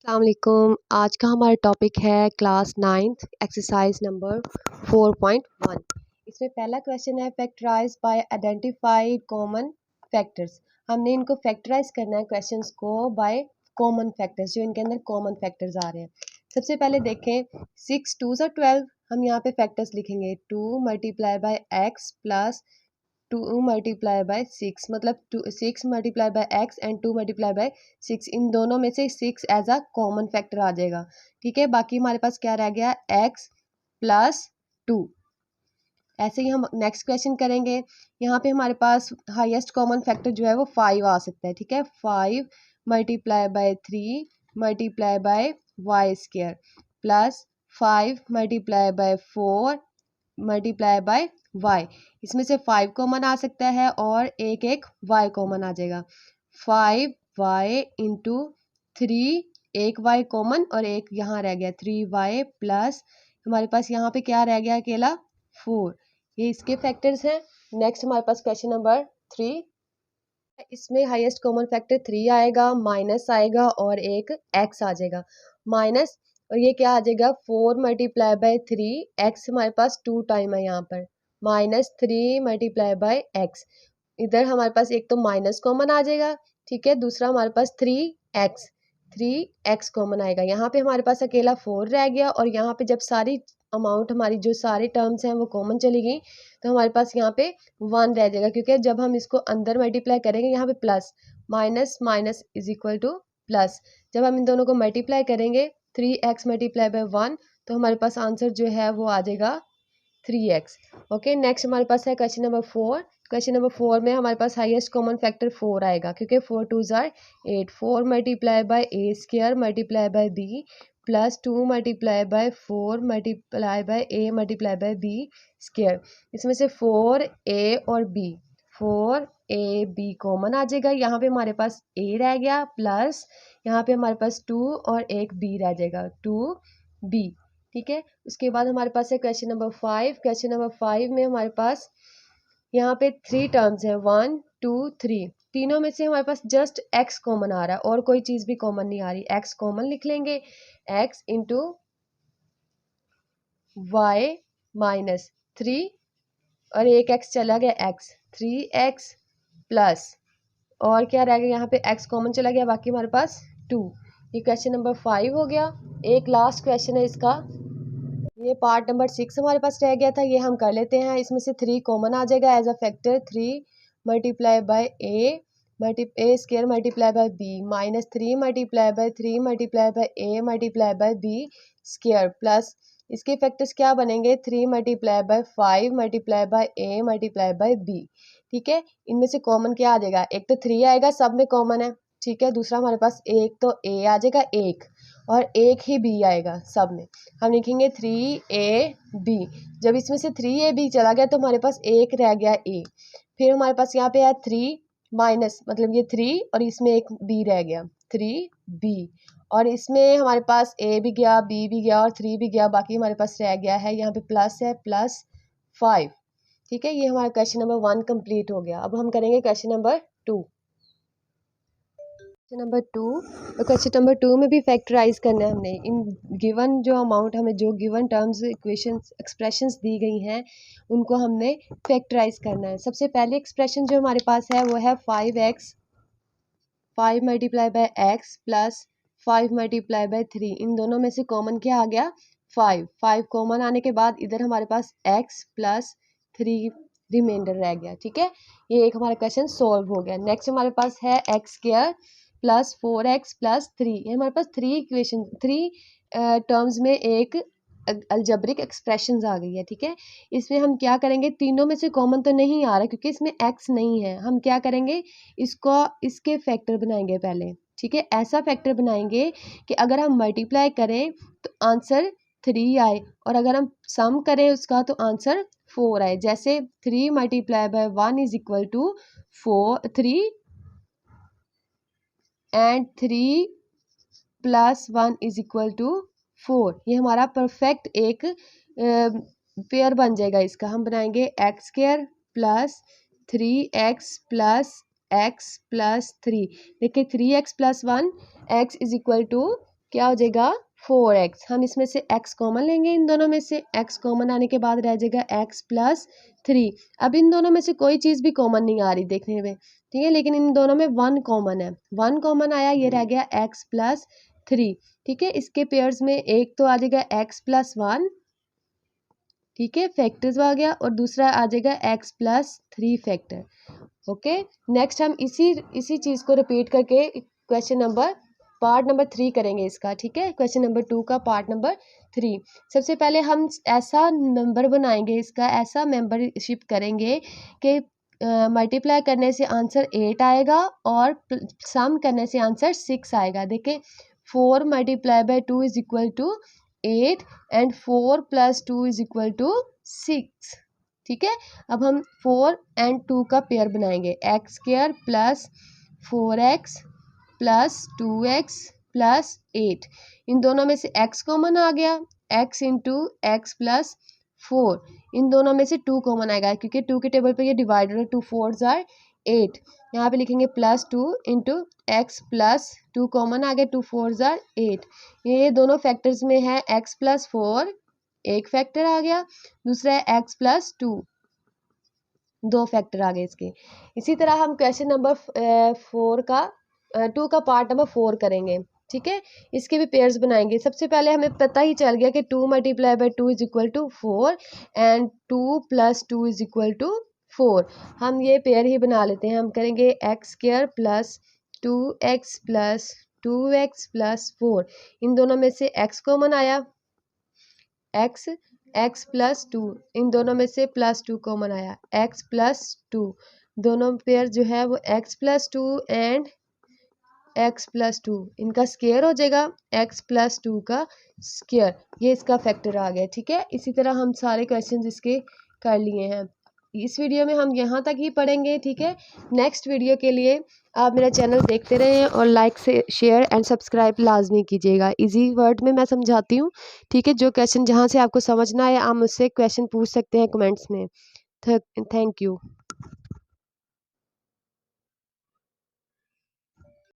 अस्सलाम वालेकुम। आज का हमारा टॉपिक है क्लास 9th एक्सरसाइज नंबर 4.1। इसमें पहला क्वेश्चन है factorise by identified common factors. हमने इनको फैक्टराइज करना है क्वेश्चंस को बाय कॉमन फैक्टर्स, जो इनके अंदर कॉमन फैक्टर्स आ रहे हैं। सबसे पहले देखें 6 2 12। हम यहाँ पे फैक्टर्स लिखेंगे 2 multiply bye x plus 2 multiply bye 6, मतलब 6 multiply by x and 2 multiply bye 6। इन दोनों में से 6 एज अ कॉमन फैक्टर आ जाएगा। ठीक है, बाकी हमारे पास क्या रह गया, एक्स प्लस 2। ऐसे ही हम नेक्स्ट क्वेश्चन करेंगे। यहाँ पे हमारे पास हाईएस्ट कॉमन फैक्टर जो है वो 5 आ सकता है। ठीक है, 5 multiply by 3 multiply by y square plus 5 multiply by 4 multiply by y। इसमें से 5 कॉमन आ सकता है और एक y कॉमन आ जाएगा। 5y इंटू 3, एक y कॉमन और एक यहाँ रह गया 3y प्लस हमारे पास यहाँ पे क्या रह गया, अकेला 4। ये इसके फैक्टर्स हैं। नेक्स्ट हमारे पास क्वेश्चन नंबर 3। इसमें हाईएस्ट कॉमन फैक्टर 3 आएगा, माइनस आएगा और एक x आ जाएगा माइनस, और ये क्या आ जाएगा 4 मल्टीप्लाई बाय 3, x हमारे पास 2 टाइम है यहाँ पर, माइनस 3 मल्टीप्लाई बाय x। इधर हमारे पास एक तो माइनस कॉमन आ जाएगा, ठीक है, दूसरा हमारे पास 3x कॉमन आएगा। यहाँ पे हमारे पास अकेला 4 रह गया, और यहाँ पे जब सारी अमाउंट हमारी जो सारे टर्म्स हैं वो कॉमन चली गई तो हमारे पास यहाँ पे 1 रह जाएगा, क्योंकि जब हम इसको अंदर मल्टीप्लाई करेंगे यहाँ पे plus minus minus is equal two plus. जब हम इन दोनों को मल्टीप्लाई करेंगे 3x मल्टीप्लाई बाय 1 तो हमारे पास आंसर जो है वो आ जाएगा 3x। ओके, नेक्स्ट हमारे पास है क्वेश्चन नंबर 4। क्वेश्चन नंबर 4 में हमारे पास हाईएस्ट कॉमन फैक्टर 4 आएगा, क्योंकि 4 2 जार 8। 4 multiply by a square multiply by b plus 2 multiply by 4 multiply by a multiply by b square. इसमें से 4a और b, 4ab कॉमन आ जाएगा। यहाँ पे हमारे पास a रह गया प्लस यहाँ पे हमारे पास 2 और एक b रह जाएगा 2b। ठीक है, उसके बाद हमारे पास है क्वेश्चन नंबर 5। क्वेश्चन नंबर 5 में हमारे पास यहाँ पे 3 टर्म्स हैं, 1 2 3। तीनों में से हमारे पास जस्ट x कॉमन आ रहा है और कोई चीज़ भी कॉमन नहीं आ रही। x कॉमन लिख लेंगे, x इंटू वाई माइनस 3 और एक x चला गया x, 3x प्लस और क्या रह गया, यहाँ पे x कॉमन चला गया, बाकी हमारे पास 2। ये क्वेश्चन नंबर 5 हो गया। एक लास्ट क्वेश्चन है इसका, ये पार्ट नंबर 6 हमारे पास रह गया था, ये हम कर लेते हैं। इसमें से 3 कॉमन आ जाएगा as a factor, 3 multiply by a square multiply by b minus 3 multiply by 3 multiply by a multiply by b square plus इसके फैक्टर्स क्या बनेंगे, 3 multiply by 5 multiply by a multiply by b. ठीक है, इनमें से common क्या आ जाएगा, एक तो 3 आएगा, सब में कॉमन है। ठीक है, दूसरा हमारे पास एक तो a आ जाएगा एक, और एक ही b आएगा सब में। हम लिखेंगे 3ab। जब इसमें से 3ab चला गया तो हमारे पास एक रह गया a। फिर हमारे पास यहाँ पे है 3 माइनस, मतलब ये 3 और इसमें एक b रह गया 3b, और इसमें हमारे पास a भी गया, b भी गया और 3 भी गया, बाकी हमारे पास रह गया है यहाँ पे प्लस है प्लस 5। ठीक है, ये हमारा क्वेश्चन नंबर 1 कंप्लीट हो गया। अब हम करेंगे क्वेश्चन नंबर 2। क्वेश्चन नंबर 2, तो क्वेश्चन नंबर 2 में भी फैक्टराइज करना है हमने। इन गिवन जो अमाउंट हमें जो गिवन टर्म्स इक्वेशंस एक्सप्रेशंस दी गई हैं उनको हमने फैक्टराइज करना है। सबसे पहले एक्सप्रेशन जो हमारे पास है वो है 5x 5 multiply bye x plus 5 multiply by 3। इन दोनों में से कॉमन क्या आ गया, 5 कॉमन आने के बाद इधर हमारे पास x प्लस 3 रिमाइंडर रह गया। ठीक है, ये एक हमारा क्वेश्चन सॉल्व हो गया। नेक्स्ट हमारे पास है x square plus 4x plus 3। ये हमारे पास 3 इक्वेशन 3 टर्म्स में एक अलजेब्रिक एक्सप्रेशंस आ गई है। ठीक है, इसमें हम क्या करेंगे, तीनों में से कॉमन तो नहीं आ रहा क्योंकि इसमें x नहीं है, हम क्या करेंगे इसको इसके फैक्टर बनाएंगे पहले। ठीक है, ऐसा फैक्टर बनाएंगे कि अगर हम मल्टीप्लाई करें तो आंसर 3 आए, और अगर हम सम करें उसका तो आंसर 4 आए। जैसे 3 multiply by 1 is equal to 3 and 3 plus 1 is equal to 4। ये हमारा परफेक्ट एक पेयर बन जाएगा। इसका हम बनाएंगे x square plus 3x plus x plus 3। देखिए 3x plus 1 x is equal to क्या हो जाएगा 4x। हम इसमें से x कॉमन लेंगे, इन दोनों में से x कॉमन आने के बाद रह जाएगा x प्लस 3। अब इन दोनों में से कोई चीज़ भी कॉमन नहीं आ रही देखने में, ठीक है, लेकिन इन दोनों में 1 कॉमन है, 1 कॉमन आया, ये रह गया x प्लस 3। ठीक है, इसके पेयर्स में एक तो आ जाएगा x प्लस 1, ठीक है, फैक्टर्स आ गया, और दूसरा आ जाएगा x plus 3 factor. Okay, next हम इसी चीज़ को रिपीट करके क्वेश्चन नंबर पार्ट नंबर 3 करेंगे इसका, ठीक है, क्वेश्चन नंबर 2 का पार्ट नंबर 3। सबसे पहले हम ऐसा नंबर बनाएंगे, इसका ऐसा मेंबरशिप करेंगे कि मल्टीप्लाई करने से आंसर 8 आएगा और सम करने से आंसर 6 आएगा। देखिए 4 multiply by 2 is equal to 8 and 4 plus 2 is equal to 6। ठीक है, अब हम 4 एंड 2 का पेयर बनाएंगे, x square plus 4x plus 2x plus 8। इन दोनों में से x कॉमन आ गया, x इंटू एक्स प्लस 4। इन दोनों में से 2 कॉमन आएगा क्योंकि 2 के टेबल पे ये डिवाइडेड है, 2 4s आर 8। यहाँ पे लिखेंगे plus 2 into X plus 2 common आ गया, 2 4s आर 8। ये दोनों फैक्टर्स में है x प्लस 4, एक फैक्टर आ गया, दूसरा है x प्लस 2, दो फैक्टर आ गए इसके। इसी तरह हम क्वेश्चन नंबर 2 का पार्ट नंबर 4 करेंगे, ठीक है, इसके भी पेयर्स बनाएंगे। सबसे पहले हमें पता ही चल गया कि 2 multiply by 2 is equal to 4 and 2 plus 2 is equal to 4। हम ये पेयर ही बना लेते हैं, हम करेंगे x square plus 2x plus 2x plus 4। इन दोनों में से x कॉमन आया, x प्लस 2, इन दोनों में से प्लस 2 कॉमन आया, x प्लस 2। दोनों पेयर जो है वो x plus 2 and x plus 2, इनका स्क्वायर हो जाएगा x प्लस 2 का स्क्वायर, ये इसका फैक्टर आ गया। ठीक है, इसी तरह हम सारे क्वेश्चंस इसके कर लिए हैं। इस वीडियो में हम यहाँ तक ही पढ़ेंगे, ठीक है। नेक्स्ट वीडियो के लिए आप मेरा चैनल देखते रहें और लाइक से शेयर एंड सब्सक्राइब लाजमी कीजिएगा। इजी वर्ड में मैं समझाती हूँ, ठीक है। जो क्वेश्चन जहाँ से आपको समझना है आप मुझसे क्वेश्चन पूछ सकते हैं कमेंट्स में। Thank you.